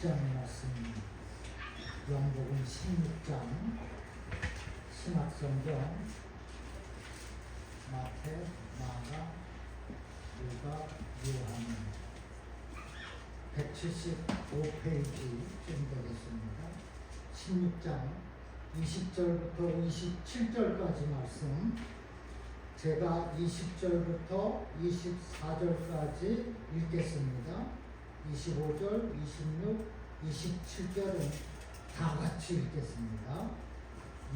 16장의 말씀입니다. 요한복음 16장 신약성경 마태, 마가, 루가, 요한 175페이지쯤 되겠습니다. 16장 20절부터 27절까지 말씀, 제가 20절부터 24절까지 읽겠습니다. 25절, 26, 27절은 다 같이 읽겠습니다.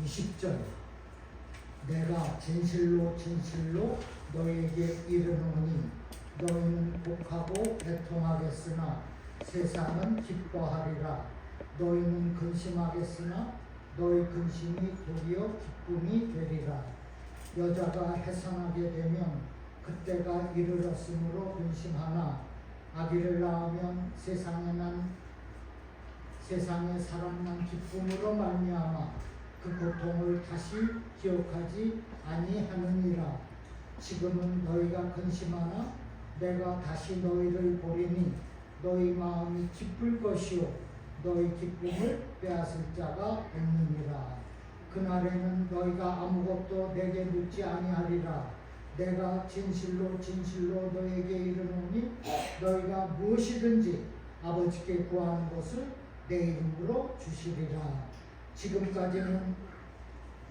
20절, 내가 진실로 진실로 너에게 이르노니 너희는 복하고 애통하겠으나 세상은 기뻐하리라. 너희는 근심하겠으나 너희 근심이 도리어 기쁨이 되리라. 여자가 해산하게 되면 그때가 이르렀으므로 근심하나 아기를 낳으면 세상에 사랑난 기쁨으로 말미암아 그 고통을 다시 기억하지 아니하느니라. 지금은 너희가 근심하나 내가 다시 너희를 보리니 너희 마음이 기쁠 것이요 너희 기쁨을 빼앗을 자가 없느니라. 그날에는 너희가 아무것도 내게 묻지 아니하리라. 내가 진실로 진실로 너에게 이르노니 너희가 무엇이든지 아버지께 구하는 것을 내 이름으로 주시리라. 지금까지는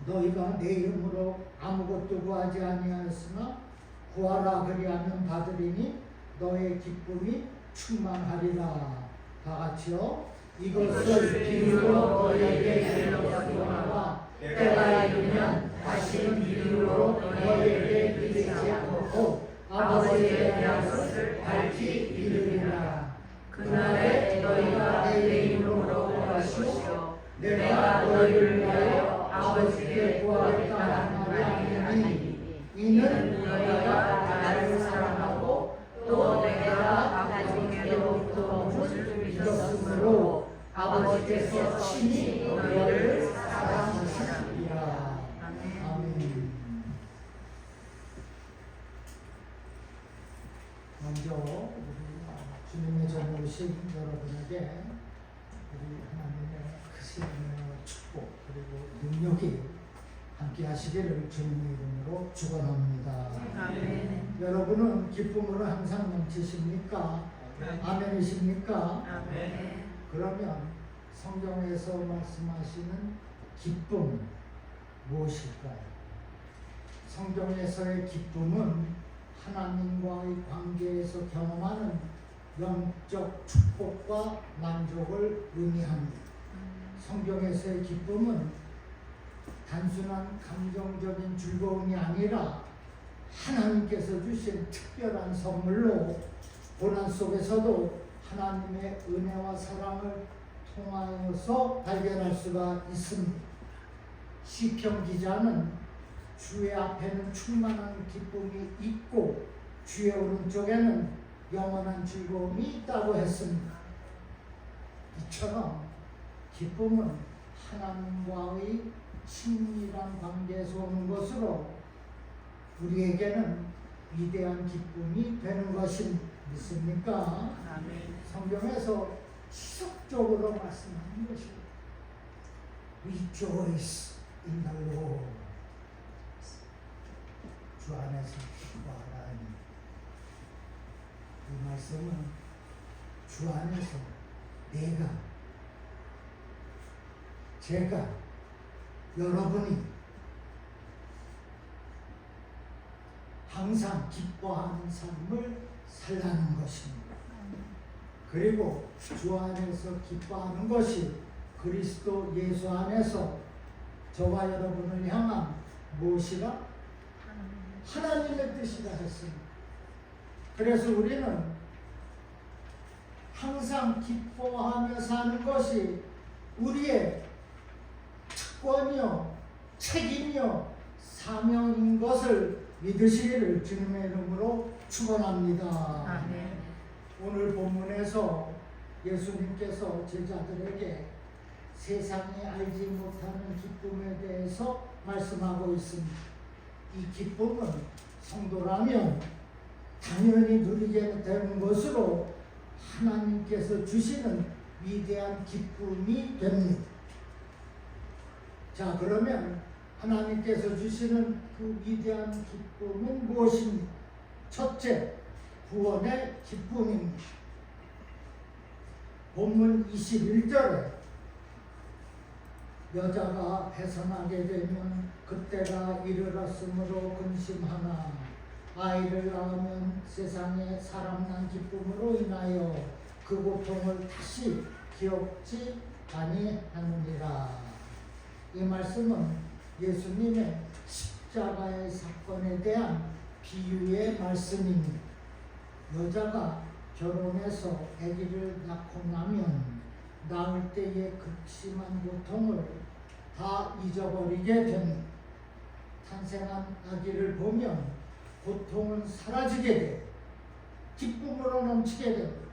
너희가 내 이름으로 아무것도 구하지 아니하였으나 구하라 그리하면 받으리니 너의 기쁨이 충만하리라. 다 같이요. 이것을 비유로 너희에게 이르노라. 때가 이르면 다시는 비유로 너희에게 이르지 않고 아버지에 대한 것을 밝히 이르리라. 그날에 너희가 내 이름으로 구하시오. 내가 너희를 위하여 아버지께 구하겠다 하는 말이 아니니 이는 너희가 나를 사랑하고 또 내가 아버지께로부터 온 것을 믿었으므로 아버지께서 친히 너희를 사랑하시리라. 아멘. 먼저 우리 주님의 전 오신 여러분에게 우리 하나님의 크신 축복 그리고 능력이 함께 하시기를 주님의 이름으로 축원합니다. 아멘. 여러분은 기쁨으로 항상 넘치십니까? 아멘이십니까? 아멘. 그러면 성경에서 말씀하시는 기쁨 무엇일까요? 성경에서의 기쁨은 하나님과의 관계에서 경험하는 영적 축복과 만족을 의미합니다. 성경에서의 기쁨은 단순한 감정적인 즐거움이 아니라 하나님께서 주신 특별한 선물로 고난 속에서도 하나님의 은혜와 사랑을 통하여서 발견할 수가 있습니다. 시편 기자는 주의 앞에는 충만한 기쁨이 있고 주의 오른쪽에는 영원한 즐거움이 있다고 했습니다. 이처럼 기쁨은 하나님과의 친밀한 관계에서 오는 것으로 우리에게는 위대한 기쁨이 되는 것입니다. 믿습니까? 아멘. 성경에서 지속적으로 말씀하는 것입니다. Rejoice in the Lord. 주 안에서 기뻐하라. 이 말씀은 주 안에서 제가, 여러분이 항상 기뻐하는 삶을 살라는 것입니다. 그리고 주 안에서 기뻐하는 것이 그리스도 예수 안에서 저와 여러분을 향한 무엇이라? 하나님의 뜻이라 했습니다. 그래서 우리는 항상 기뻐하며 사는 것이 우리의 특권이요, 책임이요, 사명인 것을 믿으시기를 주님의 이름으로 축원합니다. 아멘. 오늘 본문에서 예수님께서 제자들에게 세상이 알지 못하는 기쁨에 대해서 말씀하고 있습니다. 이 기쁨은 성도라면 당연히 누리게 되는 것으로 하나님께서 주시는 위대한 기쁨이 됩니다. 자, 그러면 하나님께서 주시는 그 위대한 기쁨은 무엇입니까? 첫째, 구원의 기쁨입니다. 본문 21절에 여자가 배선하게 되면 그때가 이르렀으므로 근심하나 아이를 낳으면 세상에 사람 난 기쁨으로 인하여 그 고통을 다시 기억지 아니하느니라. 이 말씀은 예수님의 십자가의 사건에 대한 비유의 말씀입니다. 여자가 결혼해서 아기를 낳고 나면 낳을 때의 극심한 고통을 다 잊어버리게 됩니다. 탄생한 아기를 보면 고통은 사라지게 돼 기쁨으로 넘치게 됩니다.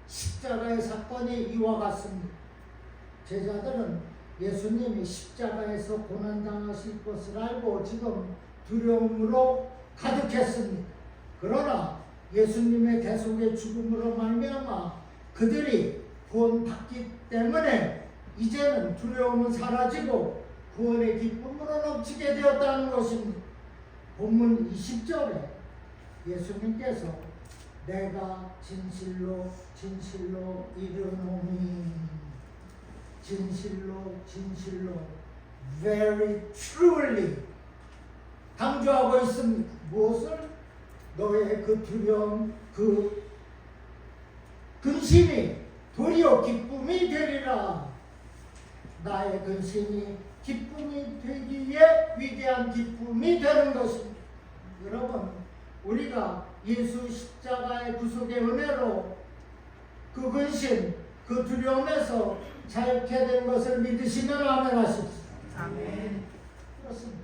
십자가의 사건이 이와 같습니다. 제자들은 예수님이 십자가에서 고난당하실 것을 알고 지금 두려움으로 가득했습니다. 그러나 예수님의 대속의 죽음으로 말미암아 그들이 구원받기 때문에 이제는 두려움은 사라지고 구원의 기쁨으로 넘치게 되었다는 것입니다. 본문 20절에 예수님께서 내가 진실로 진실로 이르노니 진실로 진실로 very truly 강조하고 있습니다. 무엇을? 너의 그 두려움, 그 근심이 도리어 기쁨이 되리라. 나의 근심이 기쁨이 되기 위해 위대한 기쁨이 되는 것입니다. 여러분, 우리가 예수 십자가의 구속의 은혜로 그 근심, 그 두려움에서 자유케 된 것을 믿으시면 아멘 하십시오. 아멘. 그렇습니다.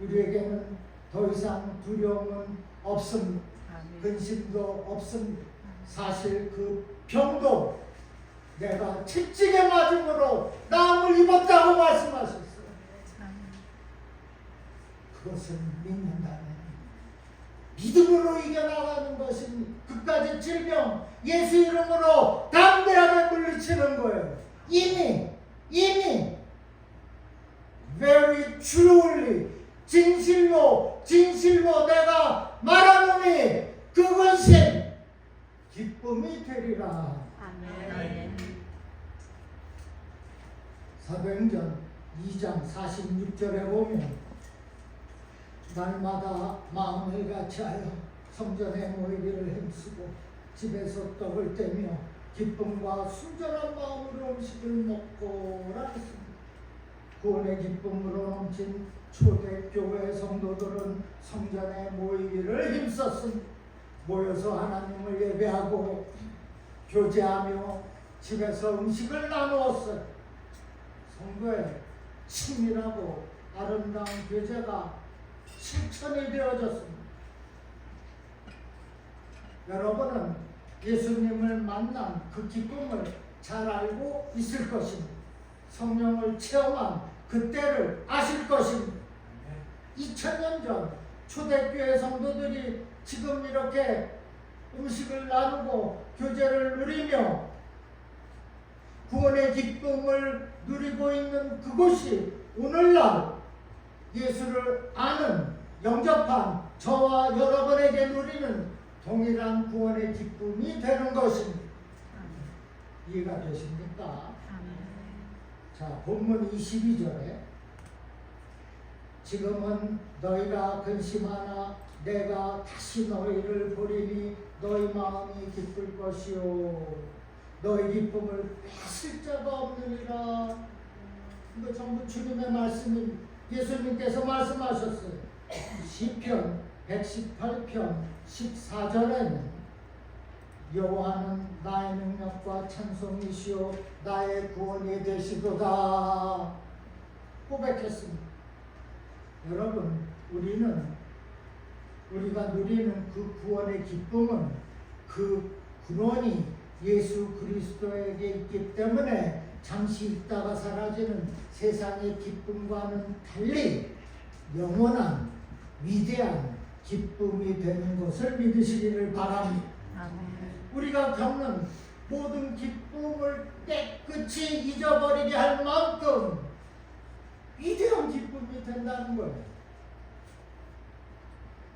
우리에게는 더 이상 두려움은 없습니다. 아멘. 근심도 없습니다. 사실 그 병도 내가 채찍에 맞음으로 나음을 입었다고 말씀하셨어요. 그것을 믿는다면 믿음으로 이겨나가는 것입니다. 그까지 질병 예수 이름으로 담대하게 물리치는 거예요. 이미 very truly 진실로 진실로 내가 말하노니 그것이 기쁨이 되리라. 아멘. 사도행전 2장 46절에 보면 날마다 마음을 같이하여 성전에 모이기를 힘쓰고 집에서 떡을 떼며 기쁨과 순전한 마음으로 음식을 먹고라 했습니다. 구원의 기쁨으로 넘친 초대교회 성도들은 성전에 모이기를 힘썼습니다. 모여서 하나님을 예배하고 교제하며 집에서 음식을 나누었어요. 성도의 친밀하고 아름다운 교제가 실천이 되어졌습니다. 여러분은 예수님을 만난 그 기쁨을 잘 알고 있을 것입니다. 성령을 체험한 그때를 아실 것입니다. 2000년 전 초대교회 성도들이 지금 이렇게 음식을 나누고 교제를 누리며 구원의 기쁨을 누리고 있는 그곳이 오늘날 예수를 아는 영접한 저와 여러분에게 누리는 동일한 구원의 기쁨이 되는 것입니다. 이해가 되십니까? 자, 본문 22절에 지금은 너희가 근심하나 내가 다시 너희를 보리니 너희 마음이 기쁠 것이요 너희 기쁨을 뺏을 자가 없느니라. 이거 전부 주님의 말씀입니다. 예수님께서 말씀하셨어요. 시편 118편 14절에는 여호와는 나의 능력과 찬송이시오 나의 구원이 되시도다 고백했습니다. 여러분, 우리가 누리는 그 구원의 기쁨은 그 근원이 예수 그리스도에게 있기 때문에 잠시 있다가 사라지는 세상의 기쁨과는 달리 영원한 위대한 기쁨이 되는 것을 믿으시기를 바랍니다. 아멘. 우리가 겪는 모든 기쁨을 깨끗이 잊어버리게 할 만큼 위대한 기쁨이 된다는 거예요.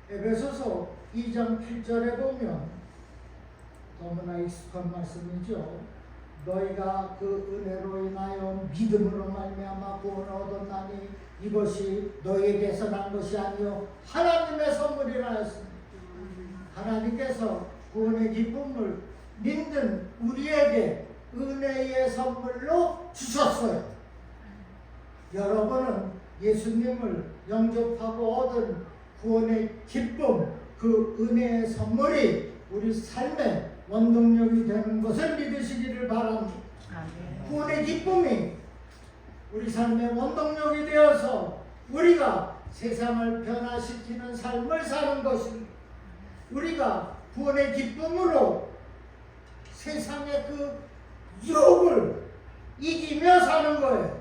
에베소서 2장 8절에 보면 너무나 익숙한 말씀이죠. 너희가 그 은혜로 인하여 믿음으로 말미암아 구원을 얻었나니 이것이 너희에게서 난 것이 아니요 하나님의 선물이라 했습니다. 하나님께서 구원의 기쁨을 믿는 우리에게 은혜의 선물로 주셨어요. 여러분은 예수님을 영접하고 얻은 구원의 기쁨, 그 은혜의 선물이 우리 삶의 원동력이 되는 것을 믿으시기를 바랍니다. 구원의 기쁨이 우리 삶의 원동력이 되어서 우리가 세상을 변화시키는 삶을 사는 것입니다. 우리가 구원의 기쁨으로 세상의 그 유혹을 이기며 사는 거예요.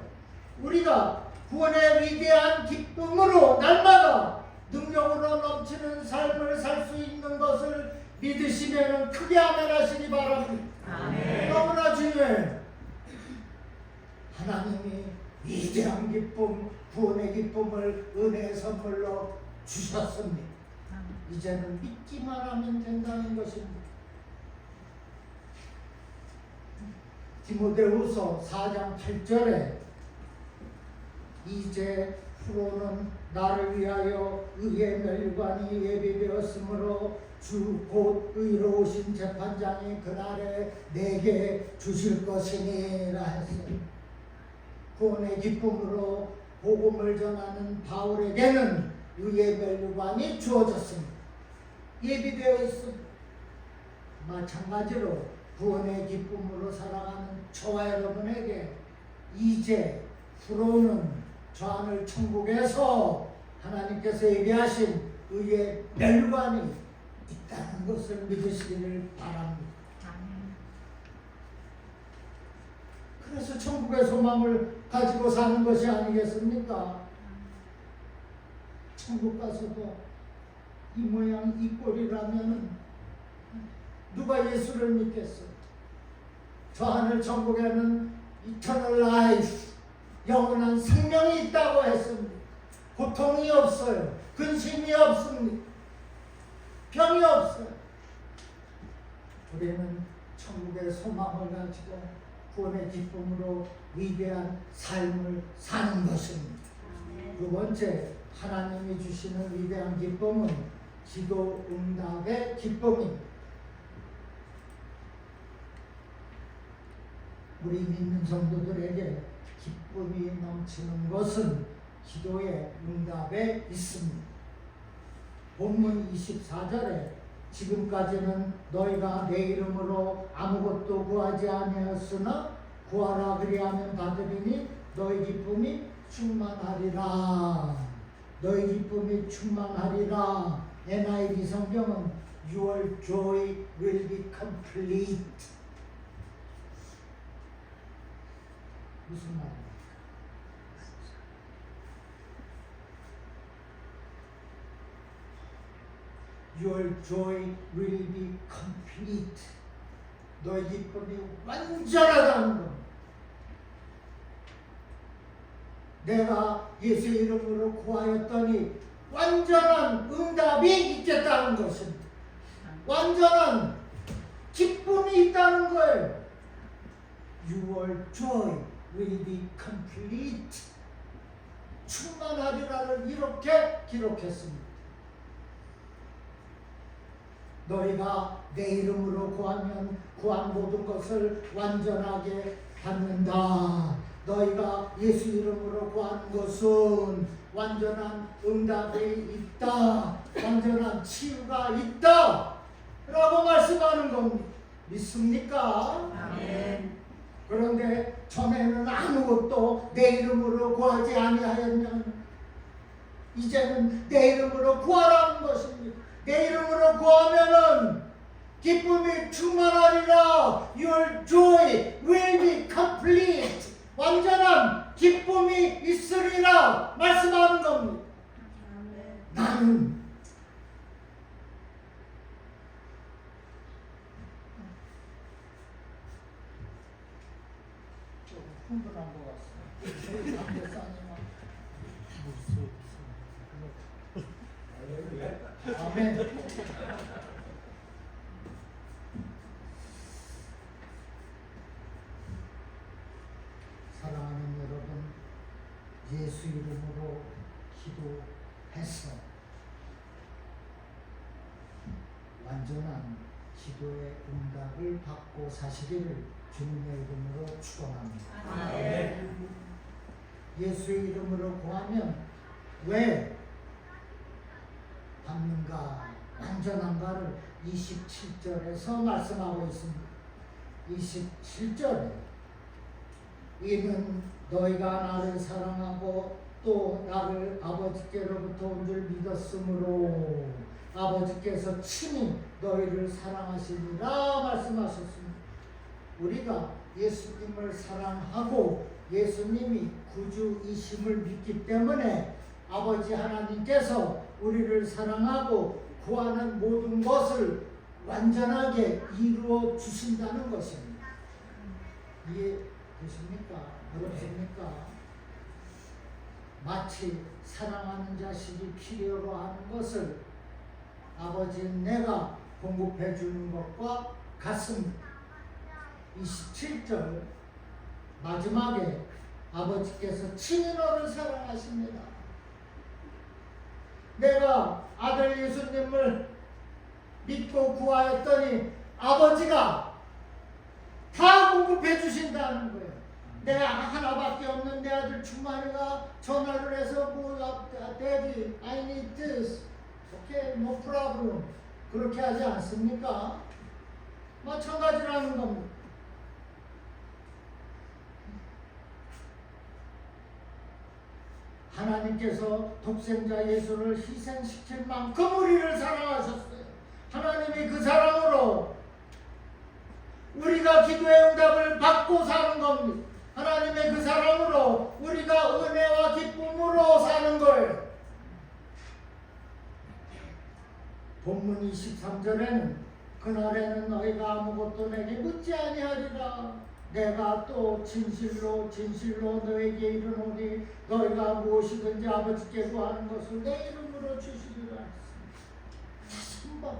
우리가 구원의 위대한 기쁨으로 날마다 능력으로 넘치는 삶을 살 수 있는 것을 믿으시면 크게 아멘하시기 바랍니다. 아멘. 너무나 중요해요. 하나님이 위대한 기쁨, 구원의 기쁨을 은혜의 선물로 주셨습니다. 이제는 믿기만 하면 된다는 것입니다. 디모데후서 4장 8절에 이제 후로는 나를 위하여 의의 멸관이 예비되었으므로 주 곧 의로우신 재판장이 그날에 내게 주실 것이니라 했어요. 구원의 기쁨으로 복음을 전하는 바울에게는 의의 멸관이 주어졌습니다. 예비되어 있습니다. 마찬가지로 구원의 기쁨으로 살아가는 저와 여러분에게 이제 후로는 저 하늘 천국에서 하나님께서 예비하신 의의 멸관이 있다는 것을 믿으시기를 바랍니다. 그래서 천국의 소망을 가지고 사는 것이 아니겠습니까? 천국 가서도 이 모양 이 꼴이라면 누가 예수를 믿겠어요? 저 하늘 천국에는 이터널 라이프, 영원한 생명이 있다고 했습니다. 고통이 없어요. 근심이 없습니다. 병이 없어요. 우리는 천국의 소망을 가지고 구원의 기쁨으로 위대한 삶을 사는 것입니다. 두 번째, 하나님이 주시는 위대한 기쁨은 기도 응답의 기쁨입니다. 우리 믿는 성도들에게 기쁨이 넘치는 것은 기도의 응답에 있습니다. 본문 24절에 지금까지는 너희가 내 이름으로 아무것도 구하지 아니하였으나 구하라 그리하면 받으리니 너희 기쁨이 충만하리라. 너희 기쁨이 충만하리라. NIV 성경은 Your joy will be complete. 무슨 말입니까? Your joy will be complete. 너의 기쁨이 완전하다는 것. 내가 예수 이름으로 구하였더니 완전한 응답이 있겠다는 것입니다. 완전한 기쁨이 있다는 거예요. Your joy will be complete. 충만하리라를 이렇게 기록했습니다. 너희가 내 이름으로 구하면 구한 모든 것을 완전하게 받는다. 너희가 예수 이름으로 구하는 것은 완전한 응답이 있다. 완전한 치유가 있다. 라고 말씀하는 겁니다. 믿습니까? 아멘. 그런데 전에는 아무것도 내 이름으로 구하지 아니하였냐면 이제는 내 이름으로 구하라는 것입니다. 내 이름으로 구하면은 기쁨이 충만하리라. Your joy will be complete. 완전한 기쁨이 있으리라 말씀하는 겁니다. 나는 흥분한 것 같습니다. 장대사님은 아멘. 사랑하는 여러분, 예수 이름으로 기도해서 완전한 기도의 응답을 받고 사시기를 주님의 이름으로 축원합니다. 아멘. 예수의 이름으로 구하면 왜 받는가, 완전한가를 27절에서 말씀하고 있습니다. 27절에 이는 너희가 나를 사랑하고 또 나를 아버지께로부터 온 줄 믿었으므로 아버지께서 친히 너희를 사랑하시니라 말씀하셨습니다. 우리가 예수님을 사랑하고 예수님이 구주이심을 믿기 때문에 아버지 하나님께서 우리를 사랑하고 구하는 모든 것을 완전하게 이루어 주신다는 것입니다. 이해되십니까? 어렵습니까? 마치 사랑하는 자식이 필요로 하는 것을 아버지는 내가 공급해 주는 것과 같습니다. 27절 마지막에 아버지께서 친히 너를 사랑하십니다. 내가 아들 예수님을 믿고 구하였더니 아버지가 다 공급해 주신다는 거예요. 내가 하나밖에 없는 내 아들 충만이가 전화를 해서 Daddy, I need this. Okay, no problem. 그렇게 하지 않습니까? 마찬가지라는 겁니다. 하나님께서 독생자 예수를 희생시킬 만큼 우리를 사랑하셨어요. 하나님이 그 사랑으로 우리가 기도의 응답을 받고 사는 겁니다. 하나님의 그 사랑으로 우리가 은혜와 기쁨으로 사는 거예요. 본문 23절에는 그날에는 너희가 아무것도 내게 묻지 아니하리라. 내가 또 진실로 진실로 너에게 이르노니 너희가 무엇이든지 아버지께 구하는 것을 내 이름으로 주시리라 했습니다. 다시 한번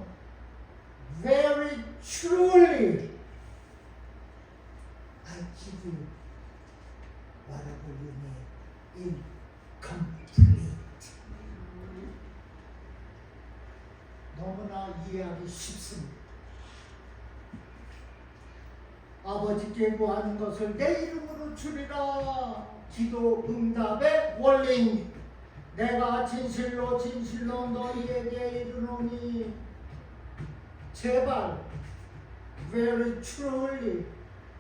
Very truly I give you whatever you need in complete. 너무나 이해하기 쉽습니다. 아버지께 구하는 것을 내 이름으로 주리라. 기도 응답의 원리입니다. 내가 진실로 진실로 너희에게 이르노니 제발 very truly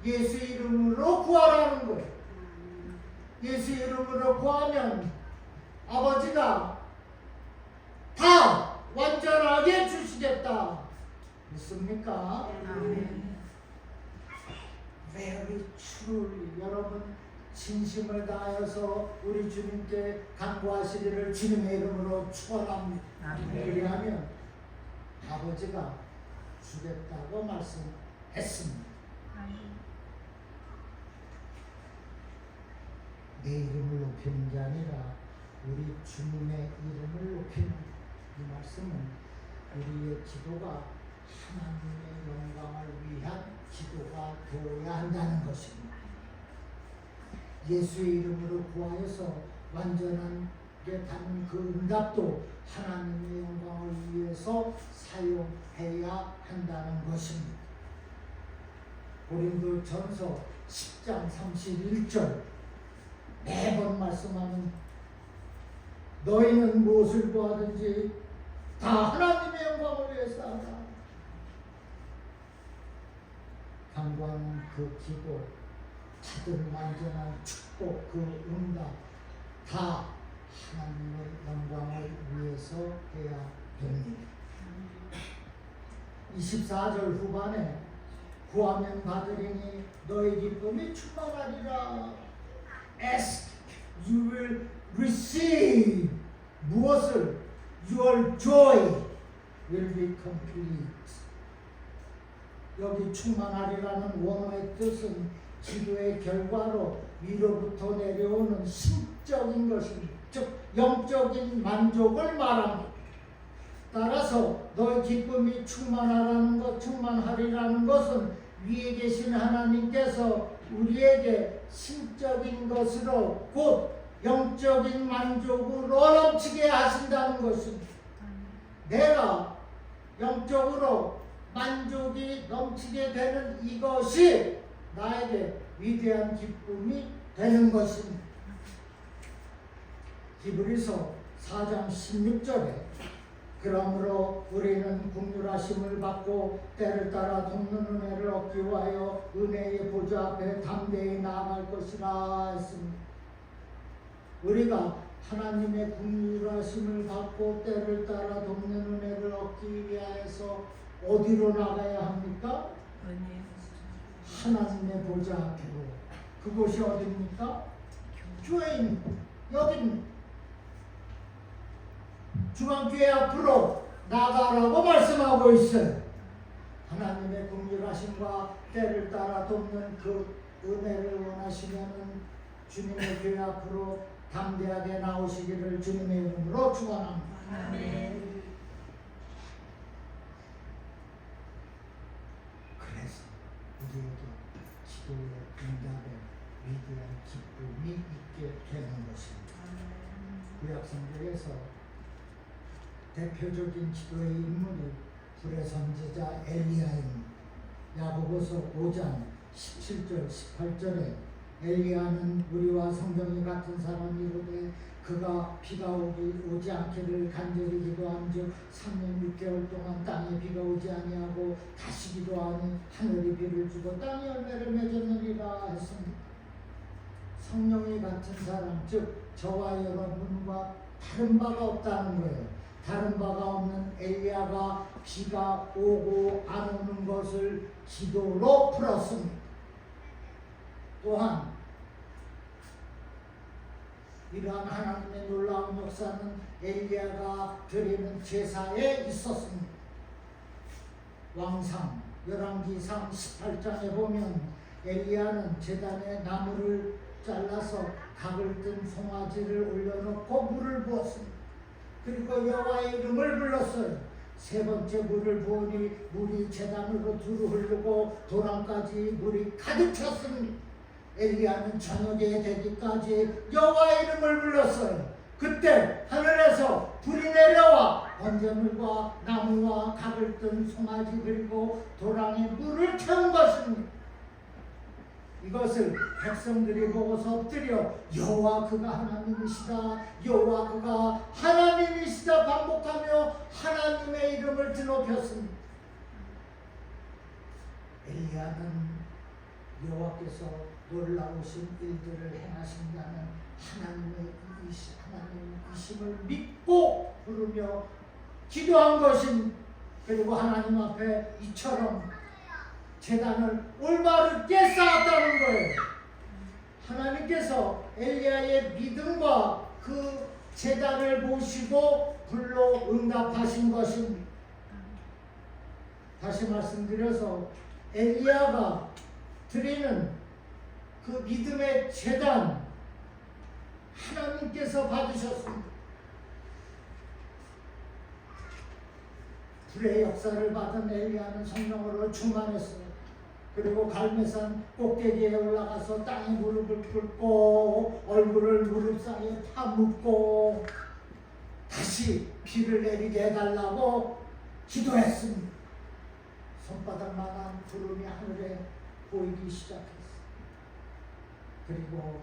예수 이름으로 구하라는 거예요. 예수 이름으로 구하면 아버지가 다 완전하게 주시겠다. 믿습니까? 아멘. Very truly. 여러분 진심을 다하여서 우리 주님께 간구하시기를 주님의 이름으로 축원합니다. 그리하면 아버지가 주겠다고 말씀했습니다. 내 이름을 높이는 게 아니라 우리 주님의 이름을 높이는 이 말씀은 우리의 기도가 하나님의 영광을 위한 기도가 되어야 한다는 것입니다. 예수의 이름으로 구하여서 완전하게 받는 그 응답도 하나님의 영광을 위해서 사용해야 한다는 것입니다. 고린도전서 10장 31절 매번 말씀하는 너희는 무엇을 구하든지 다 하나님의 영광을 위해서 하라. 간구하는 그 기도, 받은 완전한 축복, 그 응답 다 하나님의 영광을 위해서 해야 됩니다. 24절 후반에 구하면 받으리니 너희 기쁨이 충만하리라. Ask, you will receive. 무엇을? Your joy will be complete. 여기 충만하리라는 원어의 뜻은 기도의 결과로 위로부터 내려오는 심적인 것입니다. 즉 영적인 만족을 말합니다. 따라서 너의 기쁨이 충만하리라는 것은 위에 계신 하나님께서 우리에게 심적인 것으로 곧 영적인 만족으로 넘치게 하신다는 것입니다. 내가 영적으로 만족이 넘치게 되는 이것이 나에게 위대한 기쁨이 되는 것입니다. 히브리서 4장 16절에 그러므로 우리는 긍휼하심을 받고 때를 따라 돕는 은혜를 얻기 위하여 은혜의 보좌 앞에 담대히 나아갈 것이라 했습니다. 우리가 하나님의 긍휼하심을 받고 때를 따라 돕는 은혜를 얻기 위하여서 어디로 나가야 합니까? 하나님의 보좌 앞으로. 그곳이 어디입니까? 교회입니다. 여기입니다. 중앙교회 앞으로 나가라고 말씀하고 있어요. 하나님의 긍휼하심과 때를 따라 돕는 그 은혜를 원하시면은 주님의 교회 앞으로 담대하게 나오시기를 주님의 이름으로 축원합니다. 아멘. 그래서 우리에게 기도의 응답에 위대한 기쁨이 있게 되는 것입니다. 구약성경에서 대표적인 기도의 인물이 불의 선지자 엘리야입니다. 야고보서 5장 17절 18절에 엘리야는 우리와 성경이 같은 사람이로되 그가 비가 오지 않기를 간절히 기도한즉 3년 6개월 동안 땅에 비가 오지 아니하고 다시 기도하니 하늘이 비를 주고 땅이 열매를 맺었느니라 했습니다. 성령이 같은 사람, 즉 저와 여러분과 다른 바가 없다는 거예요. 다른 바가 없는 엘리야가 비가 오고 안 오는 것을 기도로 풀었습니다. 또한 이러한 하나님의 놀라운 역사는 엘리야가 드리는 제사에 있었습니다. 왕상 열왕기상 18장에 보면 엘리야는 제단에 나무를 잘라서 각을 뜬 송아지를 올려놓고 물을 부었습니다. 그리고 여호와의 이름을 불렀어요. 세 번째 물을 부으니 물이 제단으로 두루 흐르고 도랑까지 물이 가득 찼습니다. 엘리야는 저녁에 되기까지 여호와의 이름을 불렀어요. 그때 하늘에서 불이 내려와 번제물과 나무와 각을 뜬 송아지 그리고 도랑에 물을 채운 것입니다. 이것을 백성들이 보고서 엎드려 여호와 그가 하나님이시다, 여호와 그가 하나님이시다 반복하며 하나님의 이름을 드높였습니다. 엘리야는 여호와께서 놀라우신 일들을 행하신다는 하나님이심을 믿고 부르며 기도한 것입니다. 그리고 하나님 앞에 이처럼 제단을 올바르게 쌓았다는 거예요. 하나님께서 엘리야의 믿음과 그 제단을 보시고 불로 응답하신 것입니다. 다시 말씀드려서 엘리야가 드리는 그 믿음의 제단 하나님께서 받으셨습니다. 불의 역사를 받은 엘리야는 성령으로 충만했습니다. 그리고 갈매산 꼭대기에 올라가서 땅에 무릎을 꿇고 얼굴을 무릎 사이에 파묻고 다시 비를 내리게 해달라고 기도했습니다. 손바닥만한 구름이 하늘에 보이기 시작했어요. 그리고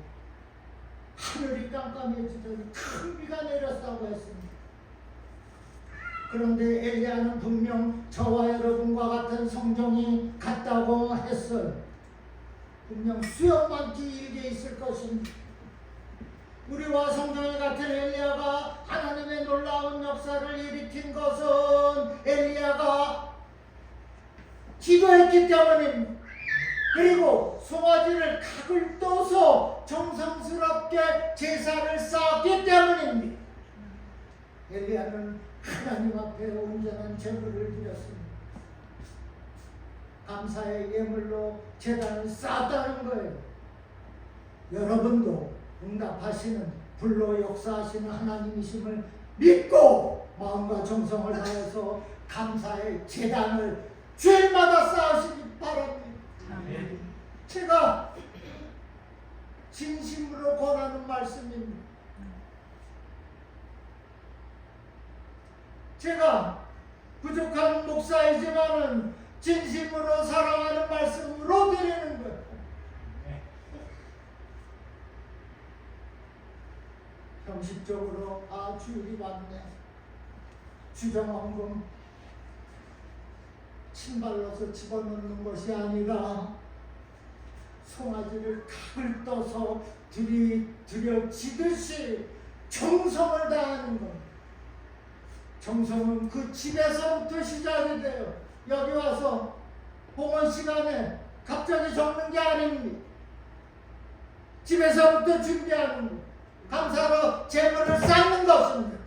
하늘이 깜깜해지더니 큰 비가 내렸다고 했습니다. 그런데 엘리야는 분명 저와 여러분과 같은 성정이 같다고 했어요. 분명 수염만 길게 있을 것입니다. 우리와 성정이 같은 엘리야가 하나님의 놀라운 역사를 일으킨 것은 엘리야가 기도했기 때문입니다. 그리고 송아지를 각을 떠서 정성스럽게 제사를 쌓았기 때문입니다. 엘리야는 하나님 앞에 온전한 제물을 드렸습니다. 감사의 예물로 제단을 쌓았다는 거예요. 여러분도 응답하시는 불로 역사하시는 하나님이심을 믿고 마음과 정성을 다해서 감사의 제단을 주일마다 쌓으시기 바랍니다. 아멘. 제가 진심으로 권하는 말씀입니다. 제가 부족한 목사이지만은 진심으로 사랑하는 말씀으로 드리는 거예요. 형식적으로 주일이 왔네, 주정헌금 침발로서 집어넣는 것이 아니라 송아지를 각을 떠서 들여지듯이 정성을 다하는 것. 정성은 그 집에서부터 시작이 돼요. 여기 와서 봉헌 시간에 갑자기 적는 게 아닙니다. 집에서부터 준비하는 것. 감사로 재물을 쌓는 것입니다.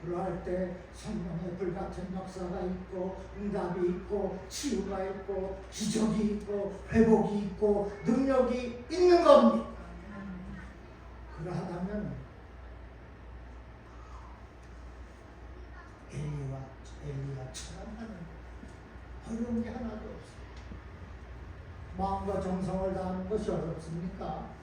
그러할 때 성령의 불같은 역사가 있고 응답이 있고 치유가 있고 기적이 있고 회복이 있고 능력이 있는 겁니다. 그러하다면 엘리야처럼 하는 어려운 게 하나도 없어요. 마음과 정성을 다하는 것이 어렵습니까?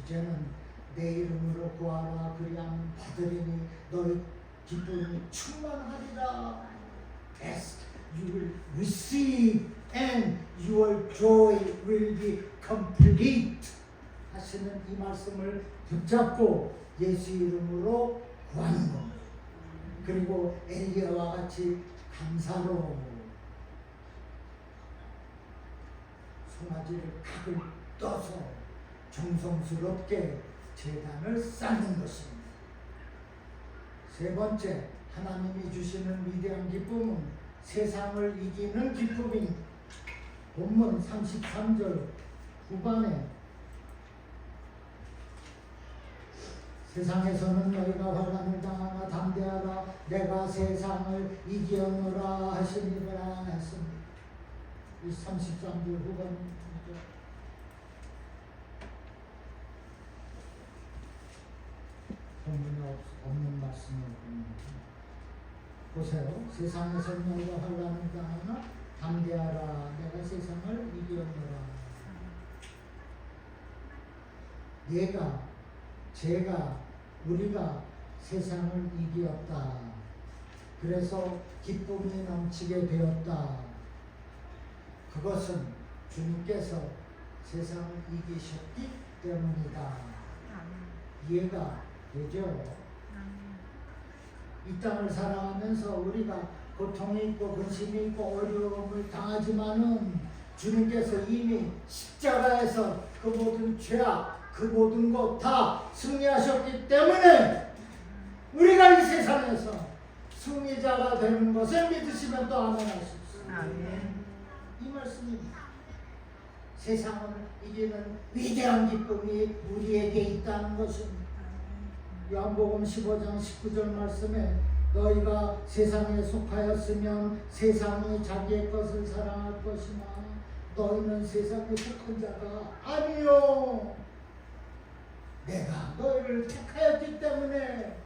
이제는 내 이름으로 구하라 그리하면 받으리니 너희 기쁨이 충만하리라. Ask, you will receive, and your joy will be complete. 하시는 이 말씀을 붙잡고 예수 이름으로 구하는 겁니다. 그리고 엘리야와 같이 감사로 송아지를 각을 떠서 정성스럽게 제단을 쌓는 것입니다. 세 번째, 하나님이 주시는 위대한 기쁨은 세상을 이기는 기쁨입니다. 본문 33절 후반에 세상에서는 너희가 환난을 당하나 담대하라 내가 세상을 이기었노라 하시니라 했습니다. 이 33절 후반입니다. 본문에 없는 말씀을 보세요. 세상에서는 너희가 환난을 당하나 담대하라 내가 세상을 이기었노라. 제가 우리가 세상을 이기었다. 그래서 기쁨이 넘치게 되었다. 그것은 주님께서 세상을 이기셨기 때문이다. 이해가 되죠? 이 땅을 살아가면서 우리가 고통이 있고 근심이 있고 어려움을 당하지만은 주님께서 이미 십자가에서 그 모든 죄악 그 모든 것 다 승리하셨기 때문에 우리가 이 세상에서 승리자가 되는 것을 믿으시면 또 아멘 하십시오. 이 말씀입니다. 세상을 이기는 위대한 기쁨이 우리에게 있다는 것입니다. 요한복음 15장 19절 말씀에 너희가 세상에 속하였으면 세상이 자기의 것을 사랑할 것이나 너희는 세상에 속한 자가 아니요 내가 너희를 택하였기 때문에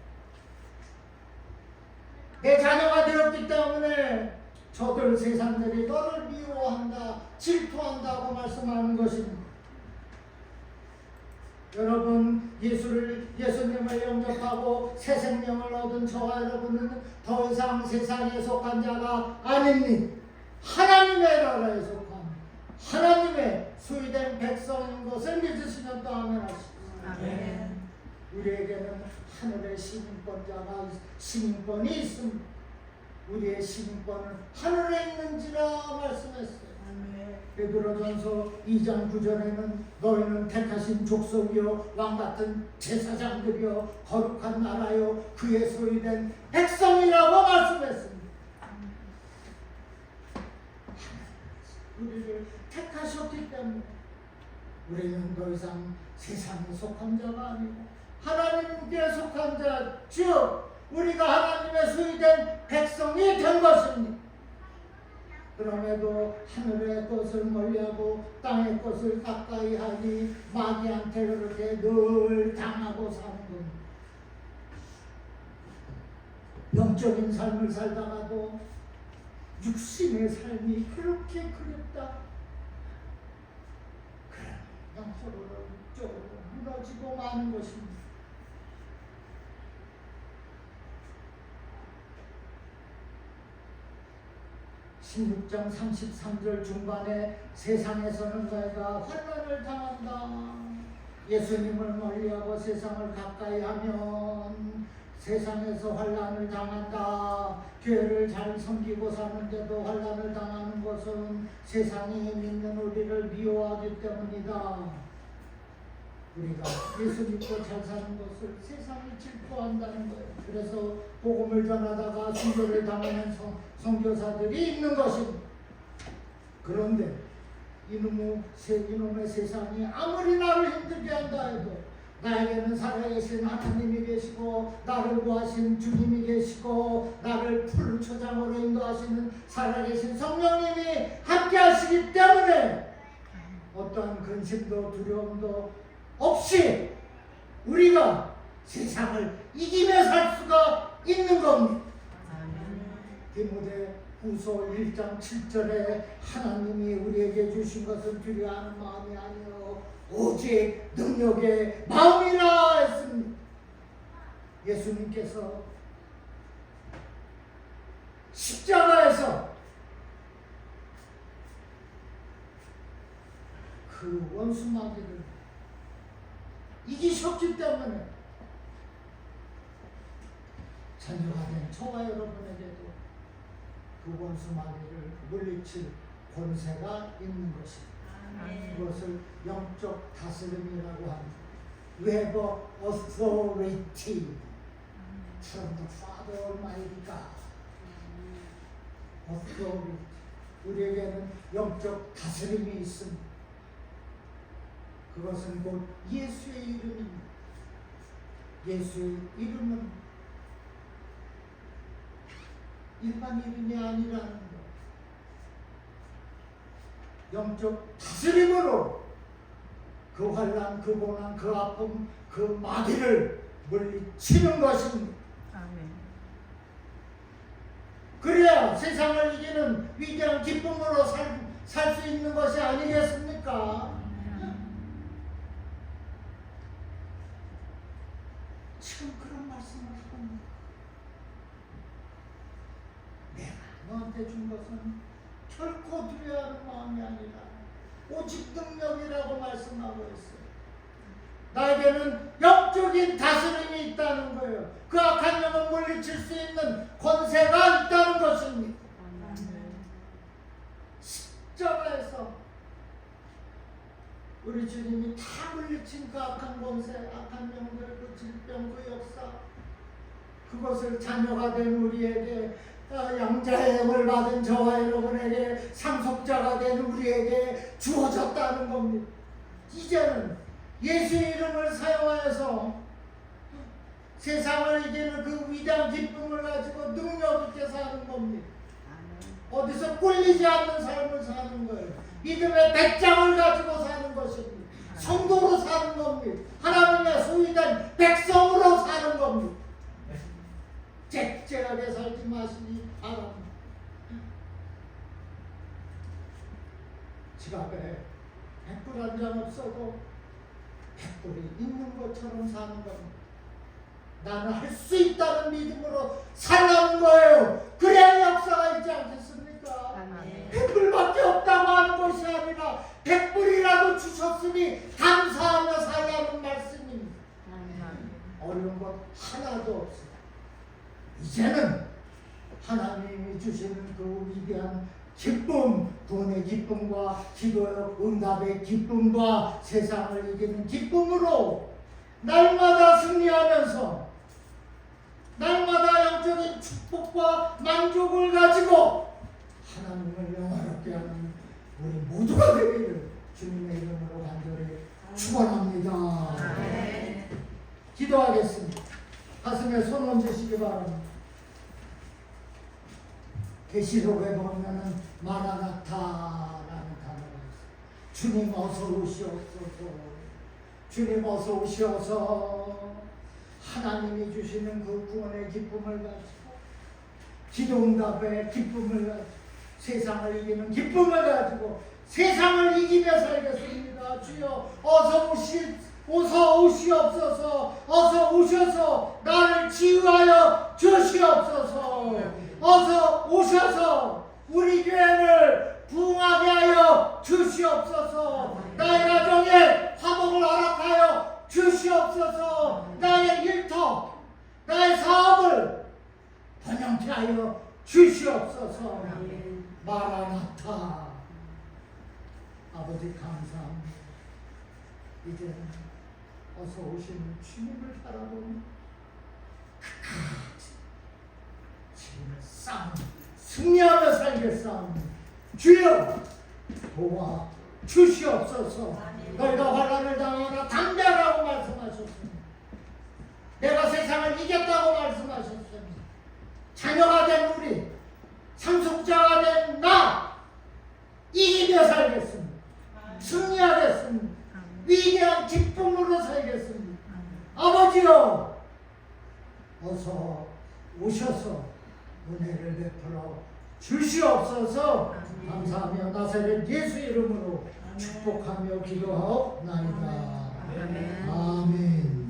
내 자녀가 되었기 때문에 저들 세상들이 너를 미워한다 질투한다고 말씀하는 것입니다. 여러분 예수님을 영접하고 새 생명을 얻은 저와 여러분은 더 이상 세상에 속한 자가 아닙니다. 하나님의 나라에 속한 하나님의 소유된 백성인 것을 믿으시면 또 아멘 하십시오. 아멘. 우리에게는 하늘의 시민권이 있습니다. 우리의 시민권은 하늘에 있는지라 말씀했어요. 베드로전서 2장 9절에는 너희는 택하신 족속이요 왕같은 제사장들이요 거룩한 나라요 그의 소유된 백성이라고 말씀했습니다. 우리를 택하셨기 때문에 우리는 더 이상 세상에 속한 자가 아니고 하나님께 속한 자, 즉 우리가 하나님의 소유된 백성이 된 것입니다. 그럼에도 하늘의 것을 멀리하고 땅의 것을 가까이 하니 마귀한테 그렇게 늘 당하고 사는 겁니다. 영적인 삶을 살다가도 육신의 삶이 그렇게 그립다. 그냥 서로를 쪽으로 무너지고 마는 것입니다. (16장 33절) 중반에 세상에서는 너희가 환난을 당한다. 예수님을 멀리하고 세상을 가까이 하면 세상에서 환난을 당한다. 교회를 잘 섬기고 사는데도 환난을 당하는 것은 세상이 믿는 우리를 미워하기 때문이다. 우리가 예수 믿고 잘 사는 것을 세상이 질투한다는 거예요. 그래서 복음을 전하다가 순교를 당하는 선교사들이 있는 것입니다. 그런데 이놈의 세상이 아무리 나를 힘들게 한다 해도 나에게는 살아계신 하나님이 계시고 나를 구하신 주님이 계시고 나를 푸른 초장으로 인도하시는 살아계신 성령님이 함께 하시기 때문에 어떠한 근심도 두려움도 없이 우리가 세상을 이기며 살 수가 있는 겁니다. 디모데 후서 1장 7절에 하나님이 우리에게 주신 것은 두려워하는 마음이 아니요 오직 능력의 마음이라 했습니다. 예수님께서 십자가에서 그 원수 마귀를 이기셨기 때문에 자녀가 된 저와 여러분에게도 그 원수 마귀를 물리칠 권세가 있는 것입니다. 그것을 영적 다스림이라고 합니다. We have authority from the Father Almighty God. authority. 우리에게는 영적 다스림이 있습니다. 그것은 곧 예수의 이름입니다. 예수의 이름은 일반 이름이 아니라는 것. 영적 다스림으로 그 환난, 그 고난, 그 아픔, 그 마귀를 물리치는 것입니다. 그래야 세상을 이기는 위대한 기쁨으로 살 수 있는 것이 아니겠습니까? 지금 그런 말씀을 하고 있는 거예요. 내가 너한테 준 것은 결코 두려워하는 마음이 아니라 오직 능력이라고 말씀하고 있어요. 나에게는 영적인 다스림이 있다는 거예요. 그 악한 영을 물리칠 수 있는 권세가 있다는 것입니다. 십자가에서 우리 주님이 다 물리친 그 악한 권세, 악한 영들, 그 질병, 그 역사, 그것을 자녀가 된 우리에게, 양자의 영을 받은 저와 여러분에게, 상속자가 된 우리에게 주어졌다는 겁니다. 이제는 예수의 이름을 사용하여서 세상을 이기는 그 위대한 기쁨을 가지고 능력 있게 사는 겁니다. 어디서 꿀리지 않는 삶을 사는 거예요. 믿음의 배짱을 가지고 사는 것입니다. 성도로 사는 겁니다. 하나님의 소유된 백성으로 사는 겁니다. 잭잭하게 살지 마시기 바랍니다. 지갑에 100불 한 장 없어도 100불이 있는 것처럼 사는 겁니다. 나는 할 수 있다는 믿음으로 살라는 거예요. 그래야 역사가 있지 않겠습니까? 100불밖에 없다고 하는 것이 아니라 100불이라도 주셨으니 감사하며 살라는 말씀입니다. 어려운 것 하나도 없어요. 이제는 하나님이 주시는 그 위대한 기쁨, 구원의 기쁨과 기도의 응답의 기쁨과 세상을 이기는 기쁨으로 날마다 승리하면서 날마다 영적인 축복과 만족을 가지고 하나님을 영화롭게 하는 우리 모두가 되기를 주님의 이름으로 간절히 축원합니다. 기도하겠습니다. 가슴에 손 얹으시기 바랍니다. 계시록에 보면은 마라나타라는 단어가 있어요. 주님 어서 오시옵소서. 주님 어서 오시어서 하나님이 주시는 그 구원의 기쁨을 가지고 기도응답의 기쁨을 가지고 세상을 이기는 기쁨을 가지고 세상을 이기며 살겠습니다. 주여 어서 오시옵소서. 어서 오셔서 나를 치유하여 주시옵소서. 어서 오셔서 우리 교회를 부흥하게 하여 주시옵소서. 나의 가정에 화목을 허락하여 주시옵소서. 나의 일터, 나의 사업을 번영케 하여 주시옵소서. 마라나타. 아버지 감사합니다. 이제 어서 오시는 주님을 바라보며 지금의 싸움 승리하며 살겠사옵니다. 주여 도와 주시옵소서. 너희가 환난을 당하나 담대하라고 말씀하셨습니다. 내가 세상을 이겼다고 말씀하셨습니다. 자녀가 된 우리, 상속자가 된 나 이기며 살겠습니다. 승리하겠습니다. 위대한 기쁨으로 살겠습니다. 아버지여 어서 오셔서 은혜를 베풀어 주시옵소서. 감사하며 나사렛 예수 이름으로 축복하며 기도하옵나이다. 아멘.